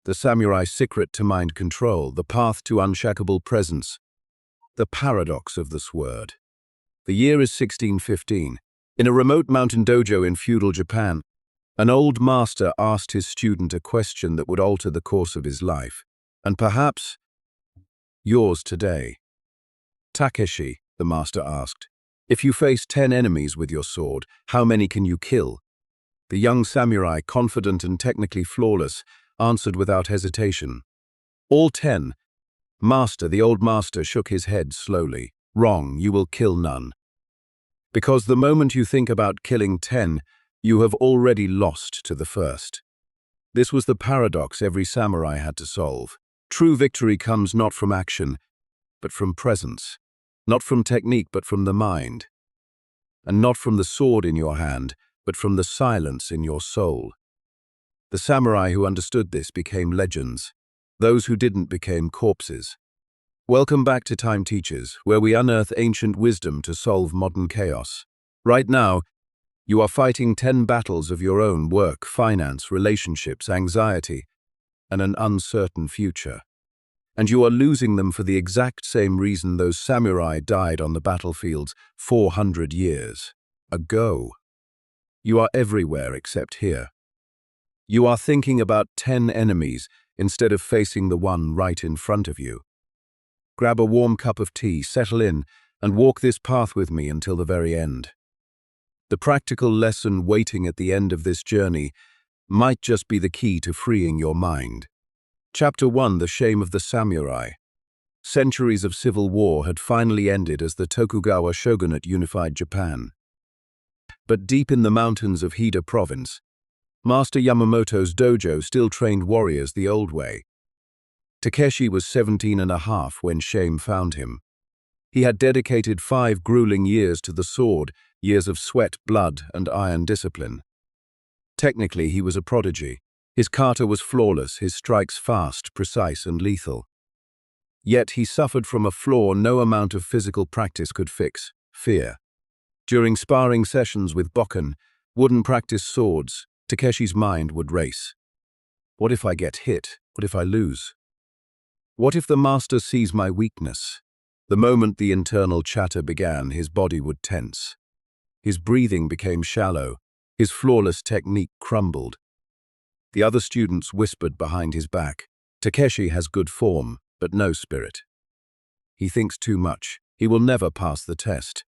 the samurai's secret to mind control, the path to unshakable presence, the paradox of the sword. The year is 1615. In a remote mountain dojo in feudal Japan, an old master asked his student a question that would alter the course of his life, and perhaps yours today. "Takeshi," the master asked, "if you face 10 enemies with your sword, how many can you kill?" The young samurai, confident and technically flawless, answered without hesitation, "All 10. "Master," the old master shook his head slowly. "Wrong, you will kill none. Because the moment you think about killing 10, you have already lost to the first." This was the paradox every samurai had to solve. True victory comes not from action, but from presence. Not from technique, but from the mind. And not from the sword in your hand, but from the silence in your soul. The samurai who understood this became legends. Those who didn't became corpses. Welcome back to Time Teachers, where we unearth ancient wisdom to solve modern chaos. Right now, you are fighting 10 battles of your own: work, finance, relationships, anxiety, and an uncertain future. And you are losing them for the exact same reason those samurai died on the battlefields 400 years ago. You are everywhere except here. You are thinking about 10 enemies instead of facing the one right in front of you. Grab a warm cup of tea, settle in, and walk this path with me until the very end. The practical lesson waiting at the end of this journey might just be the key to freeing your mind. Chapter 1: The Shame of the Samurai. Centuries of civil war had finally ended as the Tokugawa shogunate unified Japan. But deep in the mountains of Hida province, Master Yamamoto's dojo still trained warriors the old way. Takeshi was 17 and a half when shame found him. He had dedicated 5 grueling years to the sword, years of sweat, blood, and iron discipline. Technically, he was a prodigy. His kata was flawless, his strikes fast, precise, and lethal. Yet he suffered from a flaw no amount of physical practice could fix: fear. During sparring sessions with bokken, wooden practice swords, Takeshi's mind would race. What if I get hit? What if I lose? What if the master sees my weakness? The moment the internal chatter began, his body would tense. His breathing became shallow. His flawless technique crumbled. The other students whispered behind his back, "Takeshi has good form, but no spirit. He thinks too much. He will never pass the test."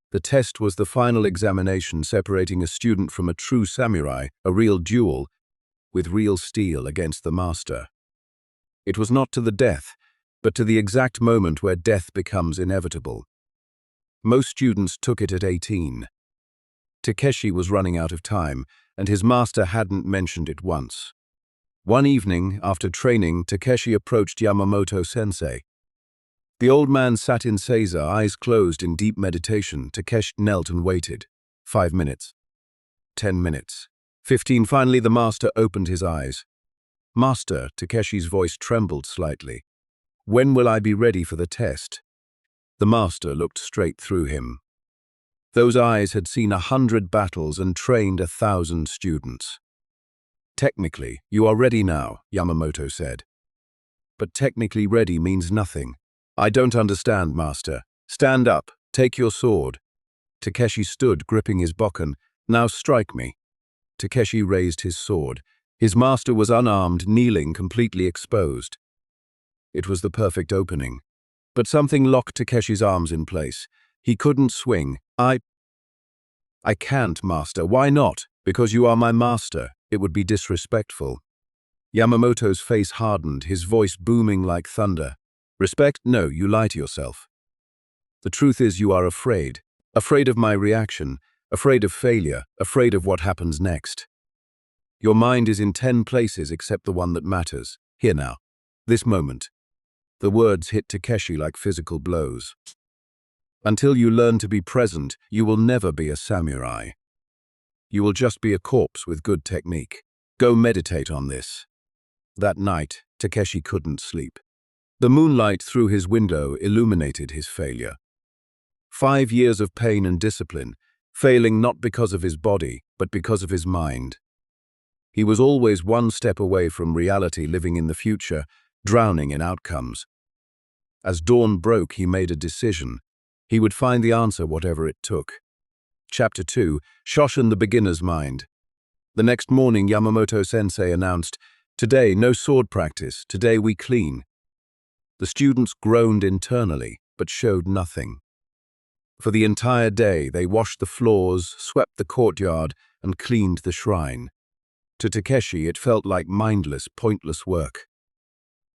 The test was the final examination separating a student from a true samurai, a real duel, with real steel against the master. It was not to the death, but to the exact moment where death becomes inevitable. Most students took it at 18. Takeshi was running out of time, and his master hadn't mentioned it once. One evening, after training, Takeshi approached Yamamoto-sensei. The old man sat in seiza, eyes closed in deep meditation. Takeshi knelt and waited. 5 minutes. 10 minutes. 15. Finally, the master opened his eyes. "Master," Takeshi's voice trembled slightly. "When will I be ready for the test?" The master looked straight through him. Those eyes had seen 100 battles and trained 1,000 students. "Technically, you are ready now," Yamamoto said. "But technically ready means nothing." "I don't understand, master." "Stand up. Take your sword." Takeshi stood, gripping his bokken. "Now strike me." Takeshi raised his sword. His master was unarmed, kneeling, completely exposed. It was the perfect opening. But something locked Takeshi's arms in place. He couldn't swing. I can't, master." "Why not?" "Because you are my master. It would be disrespectful." Yamamoto's face hardened, his voice booming like thunder. "Respect? No, you lie to yourself. The truth is you are afraid. Afraid of my reaction, afraid of failure, afraid of what happens next. Your mind is in 10 places except the one that matters. Here now. This moment." The words hit Takeshi like physical blows. "Until you learn to be present, you will never be a samurai. You will just be a corpse with good technique. Go meditate on this." That night, Takeshi couldn't sleep. The moonlight through his window illuminated his failure. 5 years of pain and discipline, failing not because of his body, but because of his mind. He was always one step away from reality, living in the future, drowning in outcomes. As dawn broke, he made a decision. He would find the answer, whatever it took. Chapter 2, Shoshin the Beginner's Mind. The next morning, Yamamoto-sensei announced, "Today, no sword practice. Today we clean." The students groaned internally, but showed nothing. For the entire day, they washed the floors, swept the courtyard, and cleaned the shrine. To Takeshi, it felt like mindless, pointless work.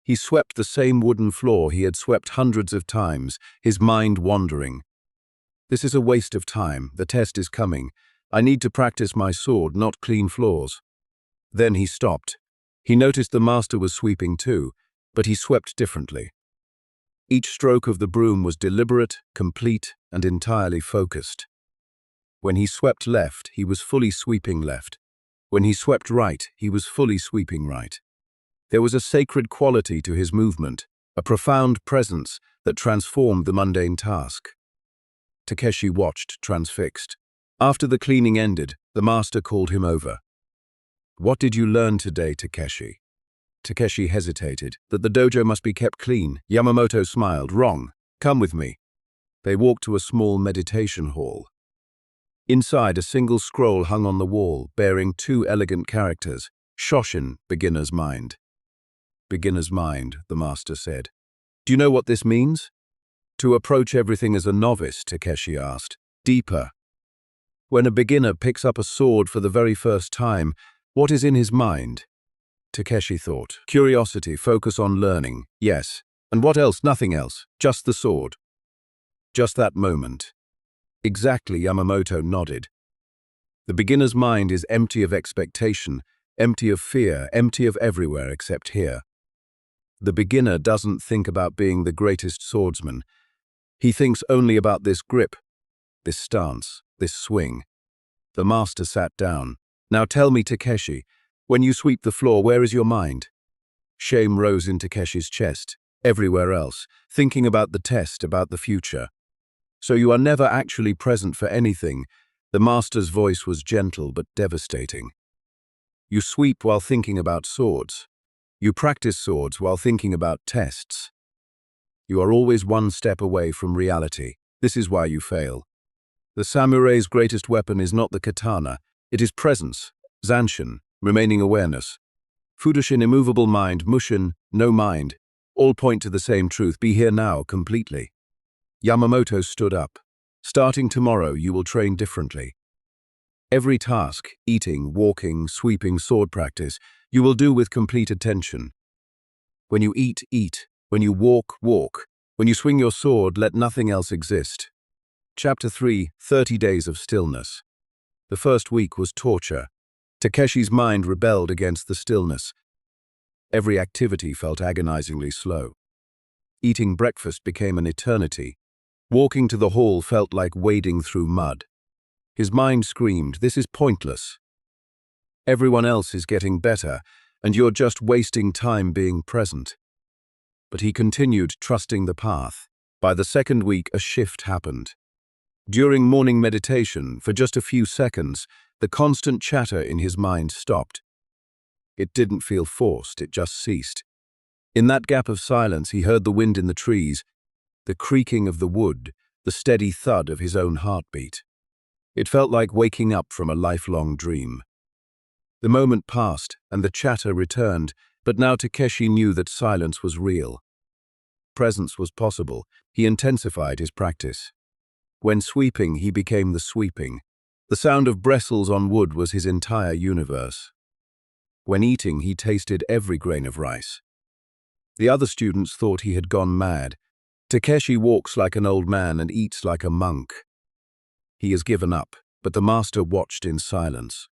He swept the same wooden floor he had swept hundreds of times, his mind wandering. "This is a waste of time. The test is coming. I need to practice my sword, not clean floors." Then he stopped. He noticed the master was sweeping too, but he swept differently. Each stroke of the broom was deliberate, complete, and entirely focused. When he swept left, he was fully sweeping left. When he swept right, he was fully sweeping right. There was a sacred quality to his movement, a profound presence that transformed the mundane task. Takeshi watched, transfixed. After the cleaning ended, the master called him over. "What did you learn today, Takeshi?" Takeshi hesitated. "That the dojo must be kept clean." Yamamoto smiled. "Wrong. Come with me." They walked to a small meditation hall. Inside, a single scroll hung on the wall, bearing two elegant characters, Shoshin, Beginner's Mind. "Beginner's Mind," the master said. "Do you know what this means?" "To approach everything as a novice," Takeshi asked. "Deeper." When a beginner picks up a sword for the very first time, what is in his mind? Takeshi thought. Curiosity, focus on learning. Yes. And what else? Nothing else. Just the sword. Just that moment. Exactly, Yamamoto nodded. The beginner's mind is empty of expectation, empty of fear, empty of everywhere except here. The beginner doesn't think about being the greatest swordsman. He thinks only about this grip, this stance, this swing. The master sat down. "Now tell me, Takeshi, when you sweep the floor, where is your mind?" Shame rose in Takeshi's chest, everywhere else, thinking about the test, about the future. "So you are never actually present for anything." The master's voice was gentle but devastating. "You sweep while thinking about swords. You practice swords while thinking about tests. You are always one step away from reality. This is why you fail. The samurai's greatest weapon is not the katana. It is presence, zanshin, remaining awareness. Fudoshin, immovable mind, Mushin, no mind. All point to the same truth. Be here now, completely." Yamamoto stood up. "Starting tomorrow, you will train differently. Every task, eating, walking, sweeping, sword practice, you will do with complete attention. When you eat, eat. When you walk, walk. When you swing your sword, let nothing else exist." Chapter 3, 30 Days of Stillness. The first week was torture. Takeshi's mind rebelled against the stillness. Every activity felt agonizingly slow. Eating breakfast became an eternity. Walking to the hall felt like wading through mud. His mind screamed, "This is pointless. Everyone else is getting better, and you're just wasting time being present." But he continued, trusting the path. By the second week, a shift happened. During morning meditation, for just a few seconds, the constant chatter in his mind stopped. It didn't feel forced, it just ceased. In that gap of silence, he heard the wind in the trees, the creaking of the wood, the steady thud of his own heartbeat. It felt like waking up from a lifelong dream. The moment passed, and the chatter returned, but now Takeshi knew that silence was real. Presence was possible. He intensified his practice. When sweeping, he became the sweeping. The sound of bristles on wood was his entire universe. When eating, he tasted every grain of rice. The other students thought he had gone mad. Takeshi walks like an old man and eats like a monk. He has given up, but the master watched in silence.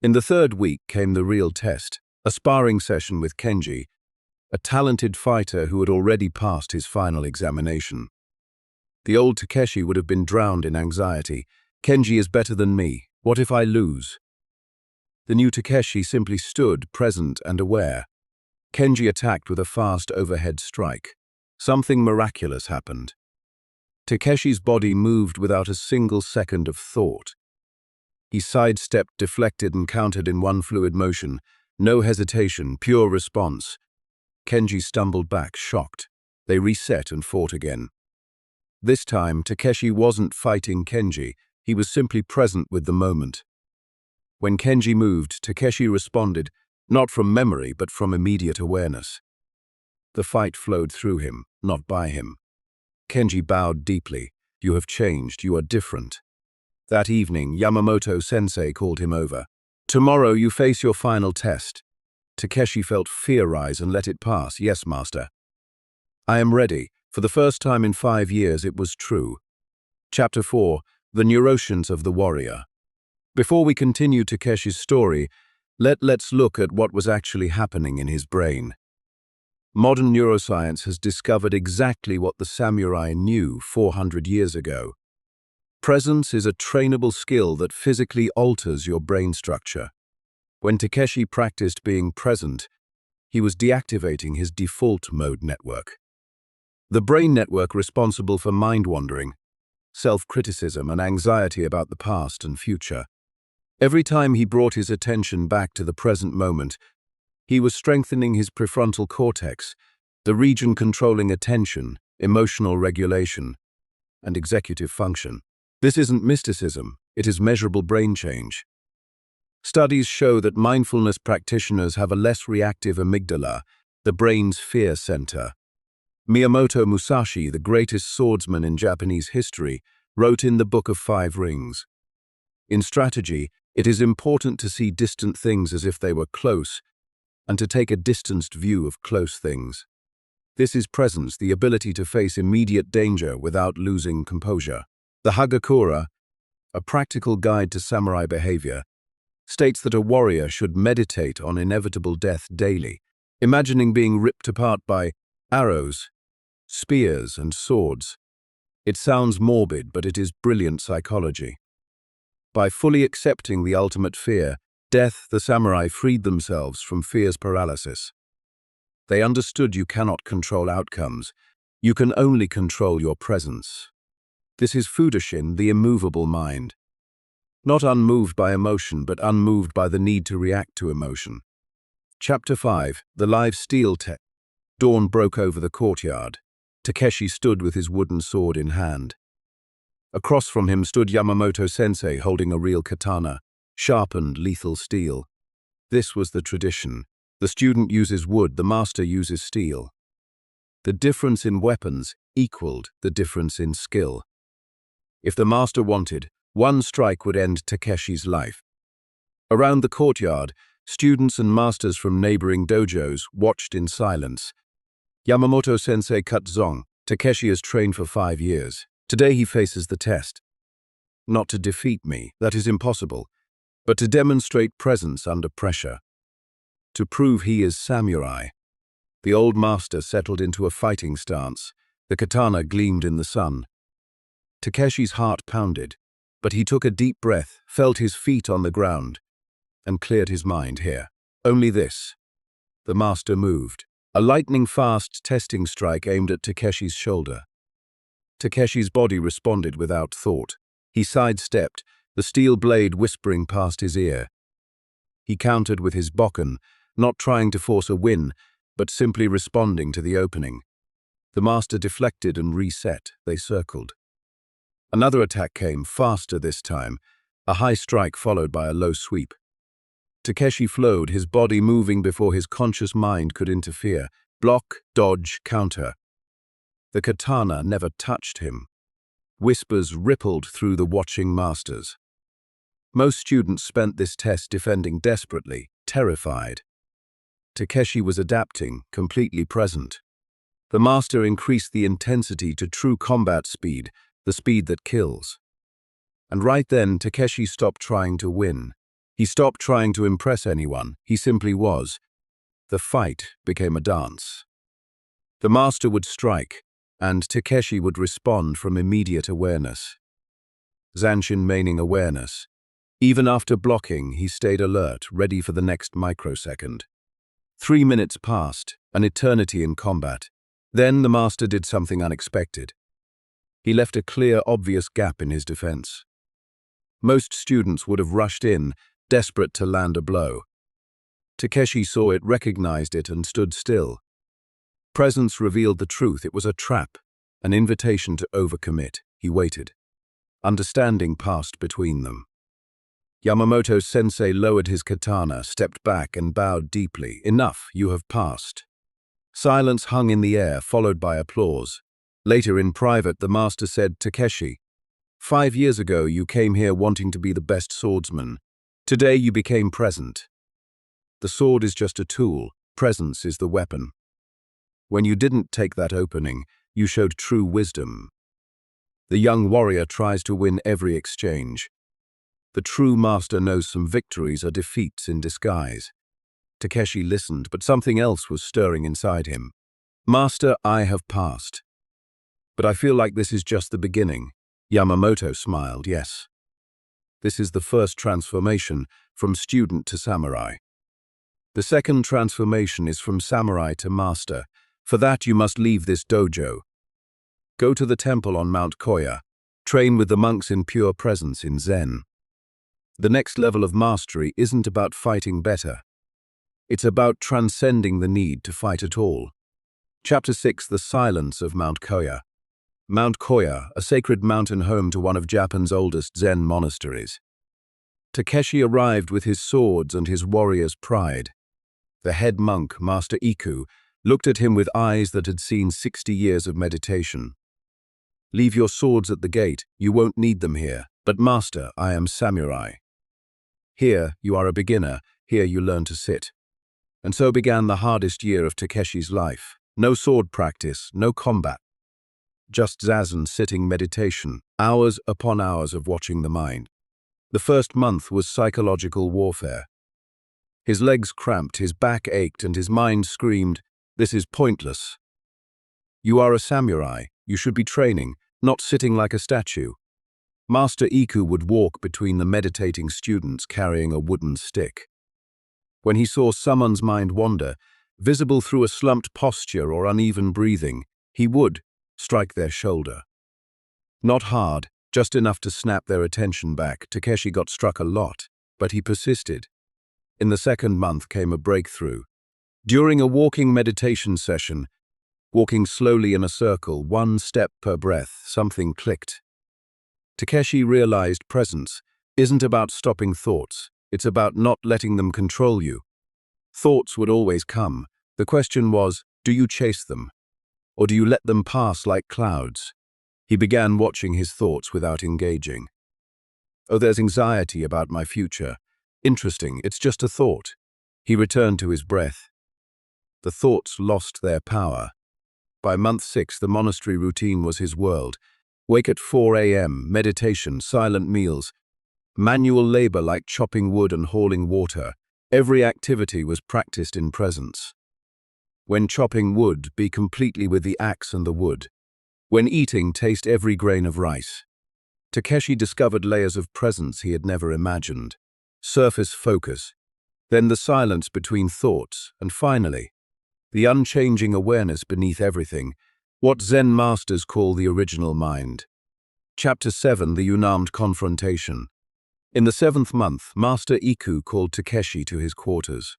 In the third week came the real test, a sparring session with Kenji, a talented fighter who had already passed his final examination. The old Takeshi would have been drowned in anxiety. "Kenji is better than me. What if I lose?" The new Takeshi simply stood, present and aware. Kenji attacked with a fast overhead strike. Something miraculous happened. Takeshi's body moved without a single second of thought. He sidestepped, deflected, and countered in one fluid motion. No hesitation, pure response. Kenji stumbled back, shocked. They reset and fought again. This time, Takeshi wasn't fighting Kenji. He was simply present with the moment. When Kenji moved, Takeshi responded, not from memory, but from immediate awareness. The fight flowed through him, not by him. Kenji bowed deeply. You have changed. You are different. That evening, Yamamoto-sensei called him over. Tomorrow you face your final test. Takeshi felt fear rise and let it pass. Yes, master. I am ready. For the first time in 5 years, it was true. Chapter 4. The Neuroscience of the Warrior. Before we continue Takeshi's story, let's look at what was actually happening in his brain. Modern neuroscience has discovered exactly what the samurai knew 400 years ago. Presence is a trainable skill that physically alters your brain structure. When Takeshi practiced being present, he was deactivating his default mode network. The brain network responsible for mind-wandering, self-criticism, and anxiety about the past and future. Every time he brought his attention back to the present moment, he was strengthening his prefrontal cortex, the region controlling attention, emotional regulation, and executive function. This isn't mysticism, it is measurable brain change. Studies show that mindfulness practitioners have a less reactive amygdala, the brain's fear center. Miyamoto Musashi, the greatest swordsman in Japanese history, wrote in the Book of 5 Rings. In strategy, it is important to see distant things as if they were close, and to take a distanced view of close things. This is presence, the ability to face immediate danger without losing composure. The Hagakure, a practical guide to samurai behavior, states that a warrior should meditate on inevitable death daily, imagining being ripped apart by arrows, spears, and swords. It sounds morbid, but it is brilliant psychology. By fully accepting the ultimate fear, death, the samurai freed themselves from fear's paralysis. They understood you cannot control outcomes. You can only control your presence. This is Fudoshin, the immovable mind. Not unmoved by emotion, but unmoved by the need to react to emotion. Chapter 5. The Live Steel Test. Dawn broke over the courtyard. Takeshi stood with his wooden sword in hand. Across from him stood Yamamoto-sensei holding a real katana, sharpened, lethal steel. This was the tradition. The student uses wood, the master uses steel. The difference in weapons equaled the difference in skill. If the master wanted, one strike would end Takeshi's life. Around the courtyard, students and masters from neighboring dojos watched in silence. Yamamoto-sensei cut zong. Takeshi has trained for 5 years. Today he faces the test. Not to defeat me, that is impossible, but to demonstrate presence under pressure. To prove he is samurai. The old master settled into a fighting stance. The katana gleamed in the sun. Takeshi's heart pounded, but he took a deep breath, felt his feet on the ground, and cleared his mind here. Only this. The master moved. A lightning-fast testing strike aimed at Takeshi's shoulder. Takeshi's body responded without thought. He sidestepped, the steel blade whispering past his ear. He countered with his bokken, not trying to force a win, but simply responding to the opening. The master deflected and reset. They circled. Another attack came, faster this time, a high strike followed by a low sweep. Takeshi flowed, his body moving before his conscious mind could interfere. Block, dodge, counter. The katana never touched him. Whispers rippled through the watching masters. Most students spent this test defending desperately, terrified. Takeshi was adapting, completely present. The master increased the intensity to true combat speed, the speed that kills. And right then, Takeshi stopped trying to win. He stopped trying to impress anyone. He simply was. The fight became a dance. The master would strike, and Takeshi would respond from immediate awareness. Zanshin meaning awareness. Even after blocking, he stayed alert, ready for the next microsecond. 3 minutes passed, an eternity in combat. Then the master did something unexpected. He left a clear, obvious gap in his defense. Most students would have rushed in, desperate to land a blow. Takeshi saw it, recognized it, and stood still. Presence revealed the truth. It was a trap, an invitation to overcommit. He waited. Understanding passed between them. Yamamoto-sensei lowered his katana, stepped back, and bowed deeply. Enough, you have passed. Silence hung in the air, followed by applause. Later, in private, the master said, Takeshi, 5 years ago you came here wanting to be the best swordsman. Today you became present. The sword is just a tool. Presence is the weapon. When you didn't take that opening, you showed true wisdom. The young warrior tries to win every exchange. The true master knows some victories are defeats in disguise. Takeshi listened, but something else was stirring inside him. Master, I have passed. But I feel like this is just the beginning. Yamamoto smiled, yes. This is the first transformation, from student to samurai. The second transformation is from samurai to master. For that you must leave this dojo. Go to the temple on Mount Koya. Train with the monks in pure presence in Zen. The next level of mastery isn't about fighting better. It's about transcending the need to fight at all. Chapter 6: The Silence of Mount Koya. Mount Koya, a sacred mountain home to one of Japan's oldest Zen monasteries. Takeshi arrived with his swords and his warrior's pride. The head monk, Master Iku, looked at him with eyes that had seen 60 years of meditation. Leave your swords at the gate, you won't need them here. But master, I am samurai. Here, you are a beginner, here you learn to sit. And so began the hardest year of Takeshi's life. No sword practice, no combat. Just zazen sitting meditation, hours upon hours of watching the mind. The first month was psychological warfare. His legs cramped, his back ached, and his mind screamed, this is pointless. You are a samurai, you should be training, not sitting like a statue. Master Iku would walk between the meditating students carrying a wooden stick. When he saw someone's mind wander, visible through a slumped posture or uneven breathing, he would strike their shoulder. Not hard, just enough to snap their attention back. Takeshi got struck a lot, but he persisted. In the second month came a breakthrough. During a walking meditation session, walking slowly in a circle, 1 step per breath, something clicked. Takeshi realized presence isn't about stopping thoughts, it's about not letting them control you. Thoughts would always come. The question was, do you chase them? Or do you let them pass like clouds? He began watching his thoughts without engaging. Oh, there's anxiety about my future. Interesting, it's just a thought. He returned to his breath. The thoughts lost their power. By month 6, the monastery routine was his world. Wake at 4 a.m., meditation, silent meals, manual labor like chopping wood and hauling water. Every activity was practiced in presence. When chopping wood, be completely with the axe and the wood. When eating, taste every grain of rice. Takeshi discovered layers of presence he had never imagined. Surface focus, then the silence between thoughts, and finally, the unchanging awareness beneath everything, what Zen masters call the original mind. Chapter 7: The Unarmed Confrontation. In the 7th month, Master Iku called Takeshi to his quarters.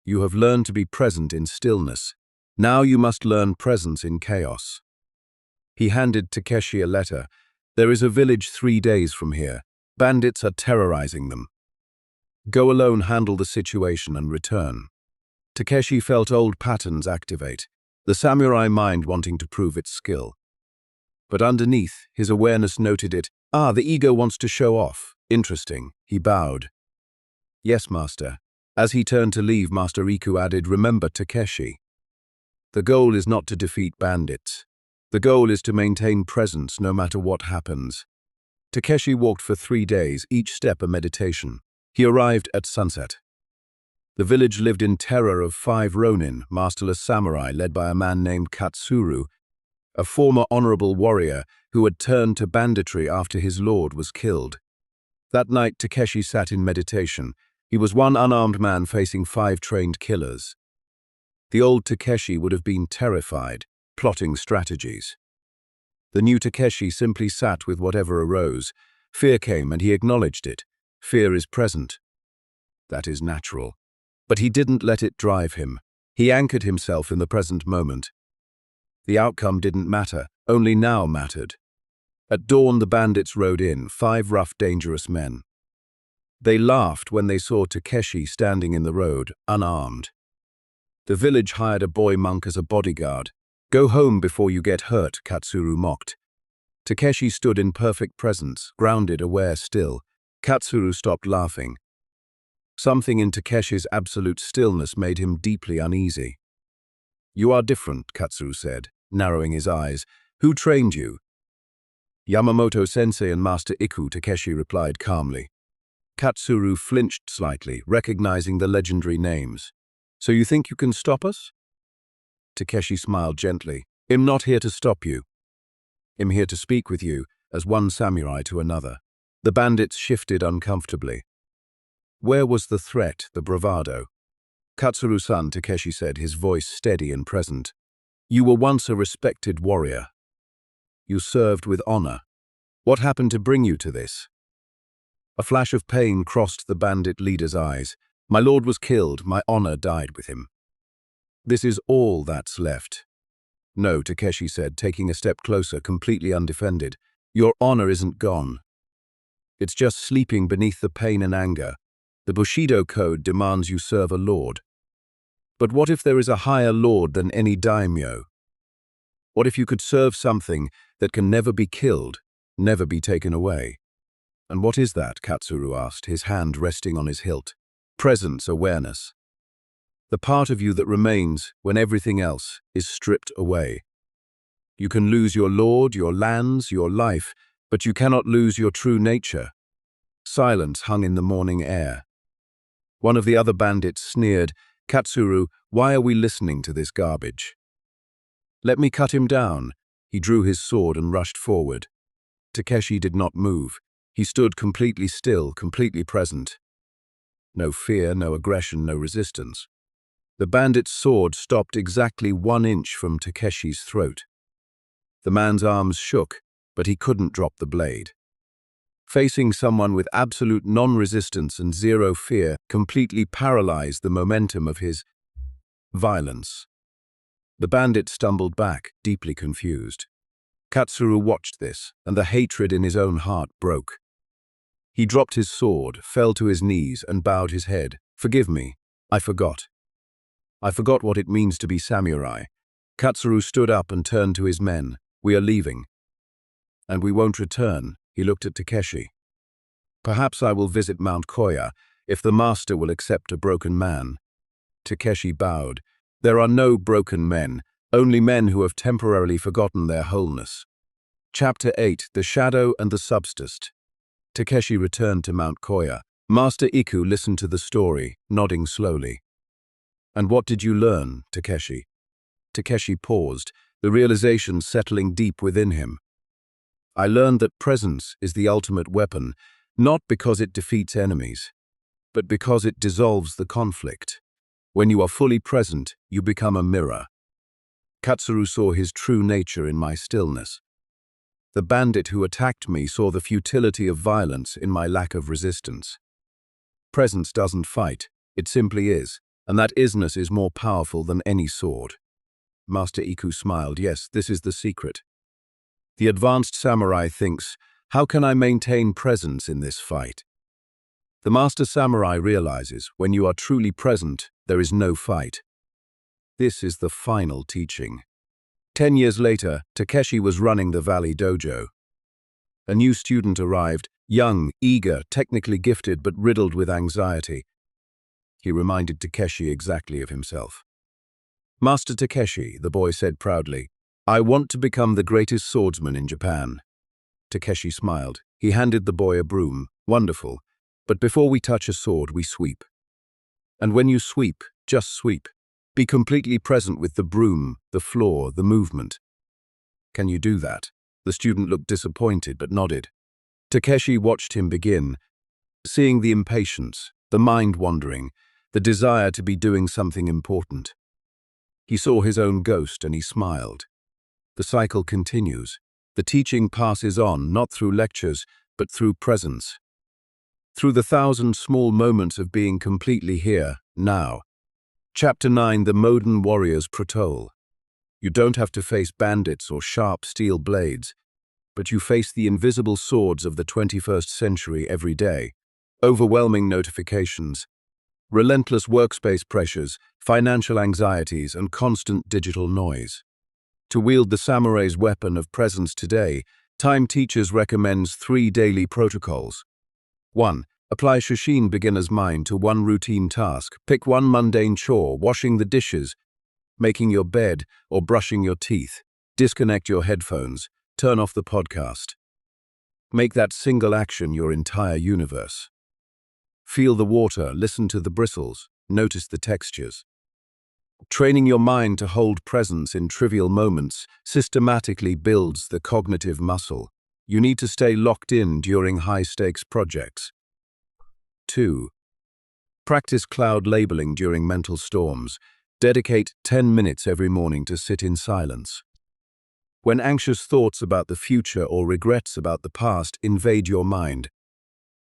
You have learned to be present in stillness. Now you must learn presence in chaos. He handed Takeshi a letter. There is a village 3 days from here. Bandits are terrorizing them. Go alone, handle the situation, and return. Takeshi felt old patterns activate, the samurai mind wanting to prove its skill. But underneath, his awareness noted it. The ego wants to show off. Interesting. He bowed. Yes, master. As he turned to leave, Master Iku added, remember Takeshi. The goal is not to defeat bandits. The goal is to maintain presence no matter what happens. Takeshi walked for 3 days, each step a meditation. He arrived at sunset. The village lived in terror of 5 ronin, masterless samurai led by a man named Katsuru, a former honorable warrior who had turned to banditry after his lord was killed. That night, Takeshi sat in meditation. He was one unarmed man facing 5 trained killers. The old Takeshi would have been terrified, plotting strategies. The new Takeshi simply sat with whatever arose, Fear came and he acknowledged it. Fear is present. That is natural. But he didn't let it drive him. He anchored himself in the present moment. The outcome didn't matter, only now mattered. At dawn the bandits rode in, 5 rough, dangerous men. They laughed when they saw Takeshi standing in the road, unarmed. The village hired a boy monk as a bodyguard. "Go home before you get hurt," Katsuru mocked. Takeshi stood in perfect presence, grounded, aware, still. Katsuru stopped laughing. Something in Takeshi's absolute stillness made him deeply uneasy. "You are different," Katsuru said, narrowing his eyes. "Who trained you?" "Yamamoto-sensei and Master Iku," Takeshi replied calmly. Katsuru flinched slightly, recognizing the legendary names. "So you think you can stop us?" Takeshi smiled gently. "I'm not here to stop you. I'm here to speak with you, as one samurai to another." The bandits shifted uncomfortably. Where was the threat, the bravado? "Katsuru-san," Takeshi said, his voice steady and present. "You were once a respected warrior. You served with honor. What happened to bring you to this?" A flash of pain crossed the bandit leader's eyes. "My lord was killed, my honor died with him. This is all that's left." "No," Takeshi said, taking a step closer, completely undefended. "Your honor isn't gone. It's just sleeping beneath the pain and anger. The Bushido Code demands you serve a lord. But what if there is a higher lord than any daimyo? What if you could serve something that can never be killed, never be taken away?" "And what is that?" Katsuru asked, his hand resting on his hilt. "Presence, awareness. The part of you that remains when everything else is stripped away. You can lose your lord, your lands, your life, but you cannot lose your true nature." Silence hung in the morning air. One of the other bandits sneered, "Katsuru, why are we listening to this garbage?" "Let me cut him down." He drew his sword and rushed forward. Takeshi did not move. He stood completely still, completely present. No fear, no aggression, no resistance. The bandit's sword stopped exactly 1 inch from Takeshi's throat. The man's arms shook, but he couldn't drop the blade. Facing someone with absolute non-resistance and zero fear completely paralyzed the momentum of his violence. The bandit stumbled back, deeply confused. Katsuru watched this, and the hatred in his own heart broke. He dropped his sword, fell to his knees, and bowed his head. "Forgive me. I forgot. I forgot what it means to be samurai." Katsuru stood up and turned to his men. "We are leaving. And we won't return." He looked at Takeshi. "Perhaps I will visit Mount Koya, if the master will accept a broken man." Takeshi bowed. "There are no broken men, only men who have temporarily forgotten their wholeness." Chapter 8: The Shadow and the Substance. Takeshi returned to Mount Koya. Master Iku listened to the story, nodding slowly. "And what did you learn, Takeshi?" Takeshi paused, the realization settling deep within him. "I learned that presence is the ultimate weapon, not because it defeats enemies, but because it dissolves the conflict. When you are fully present, you become a mirror." Katsuru saw his true nature in my stillness. The bandit who attacked me saw the futility of violence in my lack of resistance. Presence doesn't fight, it simply is, and that isness is more powerful than any sword. Master Iku smiled. "Yes, this is the secret. The advanced samurai thinks, how can I maintain presence in this fight? The master samurai realizes, when you are truly present, there is no fight. This is the final teaching." 10 years later, Takeshi was running the Valley Dojo. A new student arrived, young, eager, technically gifted, but riddled with anxiety. He reminded Takeshi exactly of himself. "Master Takeshi," the boy said proudly, "I want to become the greatest swordsman in Japan." Takeshi smiled. He handed the boy a broom. "Wonderful. But before we touch a sword, we sweep. And when you sweep, just sweep. Be completely present with the broom, the floor, the movement." "Can you do that?" The student looked disappointed but nodded. Takeshi watched him begin, seeing the impatience, the mind wandering, the desire to be doing something important. He saw his own ghost and he smiled. The cycle continues. The teaching passes on, not through lectures, but through presence. Through the 1,000 small moments of being completely here, now. Chapter 9: The Modern Warrior's Protocol. You don't have to face bandits or sharp steel blades, but you face the invisible swords of the 21st century every day. Overwhelming notifications, relentless workspace pressures, financial anxieties, and constant digital noise. To wield the samurai's weapon of presence today, Time Teachers recommends 3 daily protocols. 1. Apply Shushin beginner's mind to one routine task. Pick one mundane chore: washing the dishes, making your bed, or brushing your teeth. Disconnect your headphones. Turn off the podcast. Make that single action your entire universe. Feel the water, listen to the bristles, notice the textures. Training your mind to hold presence in trivial moments systematically builds the cognitive muscle. You need to stay locked in during high-stakes projects. 2. Practice cloud labeling during mental storms. Dedicate 10 minutes every morning to sit in silence. When anxious thoughts about the future or regrets about the past invade your mind,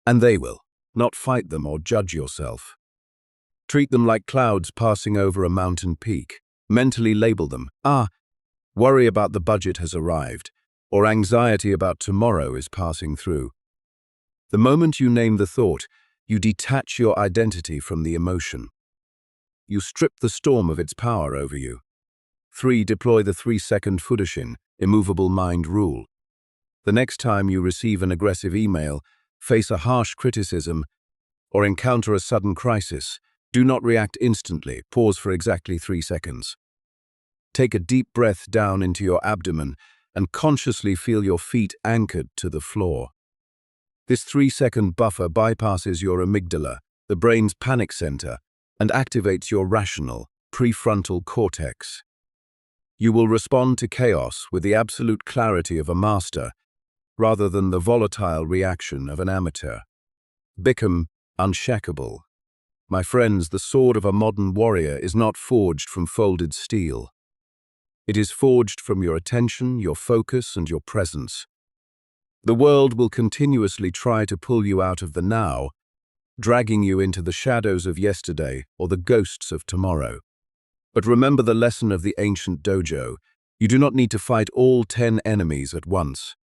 and they will, not fight them or judge yourself. Treat them like clouds passing over a mountain peak. Mentally label them. Worry about the budget has arrived, or anxiety about tomorrow is passing through. The moment you name the thought, you detach your identity from the emotion. You strip the storm of its power over you. 3. Deploy the 3-second Fudoshin, immovable mind rule. The next time you receive an aggressive email, face a harsh criticism, or encounter a sudden crisis, do not react instantly. Pause for exactly 3 seconds. Take a deep breath down into your abdomen and consciously feel your feet anchored to the floor. This 3-second buffer bypasses your amygdala, the brain's panic center, and activates your rational, prefrontal cortex. You will respond to chaos with the absolute clarity of a master, rather than the volatile reaction of an amateur. Become unshakable. My friends, the sword of a modern warrior is not forged from folded steel. It is forged from your attention, your focus, and your presence. The world will continuously try to pull you out of the now, dragging you into the shadows of yesterday or the ghosts of tomorrow. But remember the lesson of the ancient dojo: you do not need to fight all 10 enemies at once.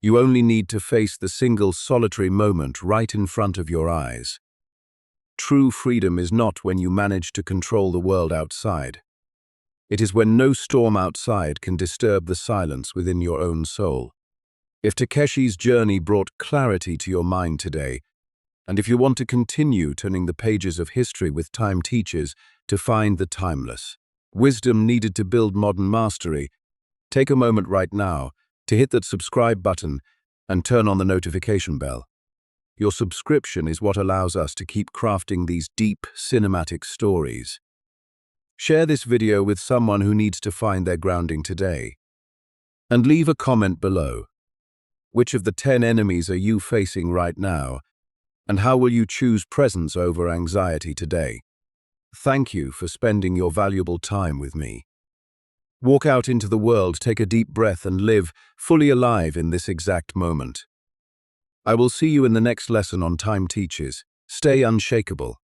You only need to face the single solitary moment right in front of your eyes. True freedom is not when you manage to control the world outside. It is when no storm outside can disturb the silence within your own soul. If Takeshi's journey brought clarity to your mind today, and if you want to continue turning the pages of history with Time Teachers to find the timeless wisdom needed to build modern mastery, take a moment right now to hit that subscribe button and turn on the notification bell. Your subscription is what allows us to keep crafting these deep, cinematic stories. Share this video with someone who needs to find their grounding today. And leave a comment below. Which of the 10 enemies are you facing right now? And how will you choose presence over anxiety today? Thank you for spending your valuable time with me. Walk out into the world, take a deep breath, and live fully alive in this exact moment. I will see you in the next lesson on Time Teachers. Stay unshakable.